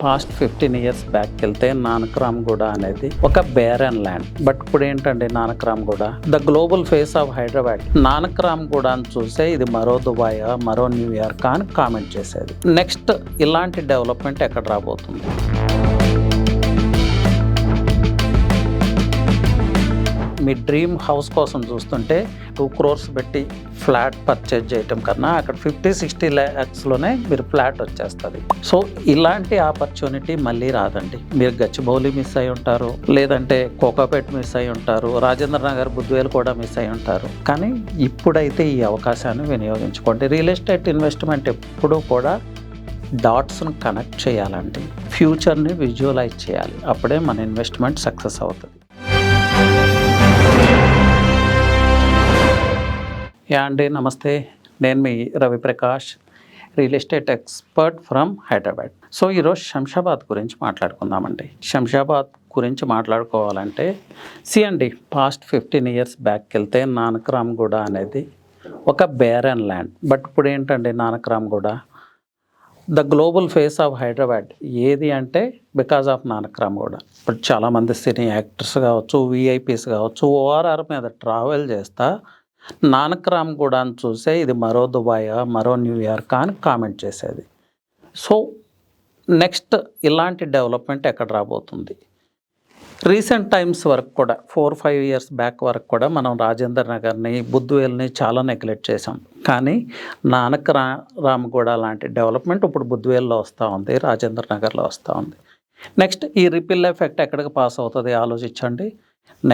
Past 15 years back వెళ్తే నానక్రామ్గూడ అనేది ఒక బేరన్ ల్యాండ్. బట్ ఇప్పుడు ఏంటండి Nanakramguda the global face of Hyderabad. Nanakramguda అని చూస్తే ఇది మరో దుబాయ్, మరో న్యూయార్క్ అని కామెంట్ చేసేది. నెక్స్ట్ ఇలాంటి డెవలప్మెంట్ ఎక్కడ రాబోతుంది? మీ డ్రీమ్ హౌస్ కోసం చూస్తుంటే 2 crores పెట్టి ఫ్లాట్ పర్చేజ్ చేయటం కన్నా అక్కడ 50-60 lakhsలోనే మీరు ఫ్లాట్ వచ్చేస్తుంది. సో ఇలాంటి ఆపర్చునిటీ మళ్ళీ రాదండి. మీరు గచ్చిబౌలి మిస్ అయి ఉంటారు, లేదంటే కోకాపేట్ మిస్ అయి ఉంటారు, రాజేంద్ర నగర్, బుద్వేల్ కూడా మిస్ అయి ఉంటారు. కానీ ఇప్పుడైతే ఈ అవకాశాన్ని వినియోగించుకోండి. రియల్ ఎస్టేట్ ఇన్వెస్ట్మెంట్ ఎప్పుడూ కూడా డాట్స్ను కనెక్ట్ చేయాలండి, ఫ్యూచర్ని విజువలైజ్ చేయాలి. అప్పుడే మన ఇన్వెస్ట్మెంట్ సక్సెస్ అవుతుంది. యా అండి, నమస్తే. నేను మీ Raviprakash, real estate expert from Hyderabad. So ఈరోజు శంషాబాద్ గురించి మాట్లాడుకుందామండి. శంషాబాద్ గురించి మాట్లాడుకోవాలంటే అండి, పాస్ట్ 15 ఇయర్స్ బ్యాక్ వెళ్తే నానక్రామ్గూడ అనేది ఒక బేరన్ ల్యాండ్. బట్ ఇప్పుడు ఏంటండి Nanakramguda the global face of Hyderabad. ఏది అంటే బికాజ్ ఆఫ్ నానక్రామ్గూడ. ఇప్పుడు చాలామంది సినీ యాక్టర్స్ కావచ్చు, విఐపీస్ కావచ్చు, ఓఆర్ఆర్ మీద ట్రావెల్ చేస్తా నానక్రామ్గూడ అని చూస్తే ఇది మరో దుబాయ్, మరో న్యూయార్క్ అని కామెంట్ చేసేది. సో నెక్స్ట్ ఇలాంటి డెవలప్మెంట్ ఎక్కడ రాబోతుంది? రీసెంట్ టైమ్స్ వరకు కూడా 4-5 ఇయర్స్ బ్యాక్ వరకు కూడా మనం రాజేంద్ర నగర్ని, బుద్వేల్ని చాలా నెగ్లెక్ట్ చేసాం. కానీ నానక్రామ్గూడ లాంటి డెవలప్మెంట్ ఇప్పుడు బుద్వేల్లో వస్తూ ఉంది, రాజేంద్ర నగర్లో వస్తూ ఉంది. నెక్స్ట్ ఈ రిపిల్ ఎఫెక్ట్ ఎక్కడికి పాస్ అవుతుంది ఆలోచించండి.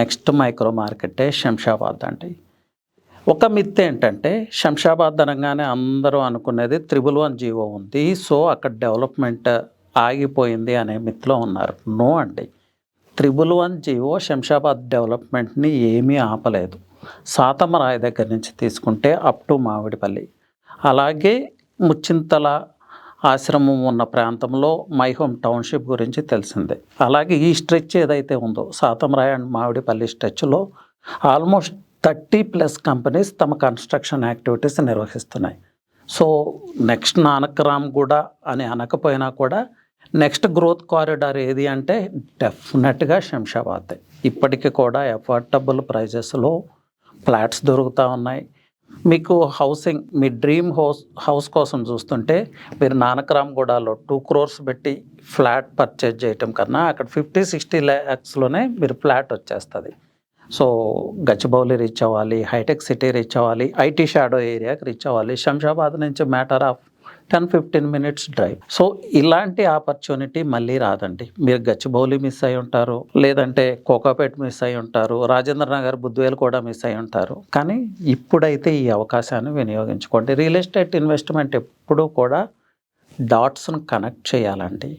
నెక్స్ట్ మైక్రో మార్కెటే శంషాబాద్ అండి. ఒక మిత్ ఏంటంటే శంషాబాద్ అనగానే అందరూ అనుకునేది 111 జీవో ఉంది, సో అక్కడ డెవలప్మెంట్ ఆగిపోయింది అనే మిత్లో ఉన్నారు. నో అండి, 111 జీవో శంషాబాద్ డెవలప్మెంట్ని ఏమీ ఆపలేదు. సాతమరాయి దగ్గర నుంచి తీసుకుంటే అప్ టు మామిడిపల్లి, అలాగే ముచ్చింతల ఆశ్రమం ఉన్న ప్రాంతంలో మై హోమ్ టౌన్షిప్ గురించి తెలిసిందే. అలాగే ఈ స్ట్రెచ్ ఏదైతే ఉందో సాతమరాయి అండ్ మామిడిపల్లి స్ట్రెచ్లో ఆల్మోస్ట్ 30+ కంపెనీస్ తమ కన్స్ట్రక్షన్ యాక్టివిటీస్ నిర్వహిస్తున్నాయి. సో నెక్స్ట్ నానక్రామ్గూడ అని అనకపోయినా కూడా నెక్స్ట్ గ్రోత్ కారిడార్ ఏది అంటే డెఫినెట్గా శంషాబాద్. ఇప్పటికీ కూడా అఫోర్డబుల్ ప్రైజెస్లో ఫ్లాట్స్ దొరుకుతూ ఉన్నాయి. మీకు హౌసింగ్, మీ డ్రీమ్ హౌస్ కోసం చూస్తుంటే మీరు నానక్రామ్గూడలో 2 crores పెట్టి ఫ్లాట్ పర్చేజ్ చేయటం కన్నా అక్కడ 50-60 lakhsలోనే మీరు ఫ్లాట్ వచ్చేస్తుంది. సో గచ్చిబౌలి రీచ్ అవ్వాలి, హైటెక్ సిటీ రీచ్ అవ్వాలి, ఐటీ షాడో ఏరియాకి రీచ్ అవ్వాలి. శంషాబాద్ నుంచి matter of 10-15 minutes drive. So ఇలాంటి ఆపర్చునిటీ మళ్ళీ రాదండి. మీరు గచ్చిబౌలి మిస్ అయి ఉంటారు, లేదంటే కోకాపేట్ మిస్ అయి ఉంటారు, రాజేంద్ర నగర్, బుద్వేల్ కూడా మిస్ అయి ఉంటారు. కానీ ఇప్పుడైతే ఈ అవకాశాన్ని వినియోగించుకోండి. రియల్ ఎస్టేట్ ఇన్వెస్ట్మెంట్ ఎప్పుడూ కూడా డాట్స్ను కనెక్ట్ చేయాలండి,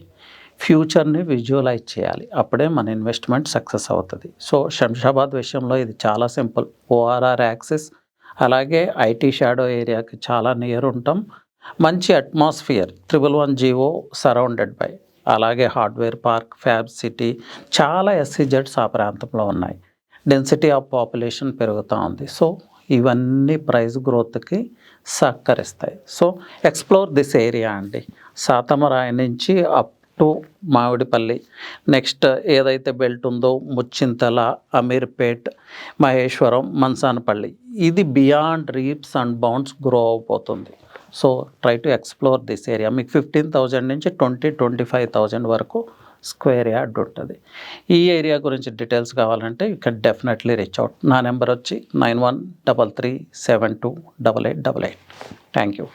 ఫ్యూచర్ని విజువలైజ్ చేయాలి. అప్పుడే మన ఇన్వెస్ట్మెంట్ సక్సెస్ అవుతుంది. సో శంషాబాద్ విషయంలో ఇది చాలా సింపుల్. ఓఆర్ఆర్ యాక్సిస్, అలాగే ఐటీ షాడో ఏరియాకి చాలా నియర్ ఉంటాం. మంచి అట్మాస్ఫియర్, 111 జీవో సరౌండెడ్ బై, అలాగే హార్డ్వేర్ పార్క్, ఫ్యాబ్ సిటీ, చాలా ఎస్సీజెడ్స్ ఆ ప్రాంతంలో ఉన్నాయి. డెన్సిటీ ఆఫ్ పాపులేషన్ పెరుగుతూ ఉంది. సో ఇవన్నీ ప్రైస్ గ్రోత్కి సహకరిస్తాయి. సో ఎక్స్ప్లోర్ దిస్ ఏరియా అండి. సాతమరాయి నుంచి అప్ టు మామిడిపల్లి, నెక్స్ట్ ఏదైతే బెల్ట్ ఉందో ముచ్చింతల, అమీర్పేట్, మహేశ్వరం, మన్సానపల్లి, ఇది beyond leaps and bounds grow అయిపోతుంది. So try to explore this area. మీకు 15,000 నుంచి 20-25,000 వరకు స్క్వేర్ యార్డ్ ఉంటుంది. ఈ ఏరియా గురించి డీటెయిల్స్ కావాలంటే you can definitely reach out. నా నెంబర్ వచ్చి 9133728888. Thank you.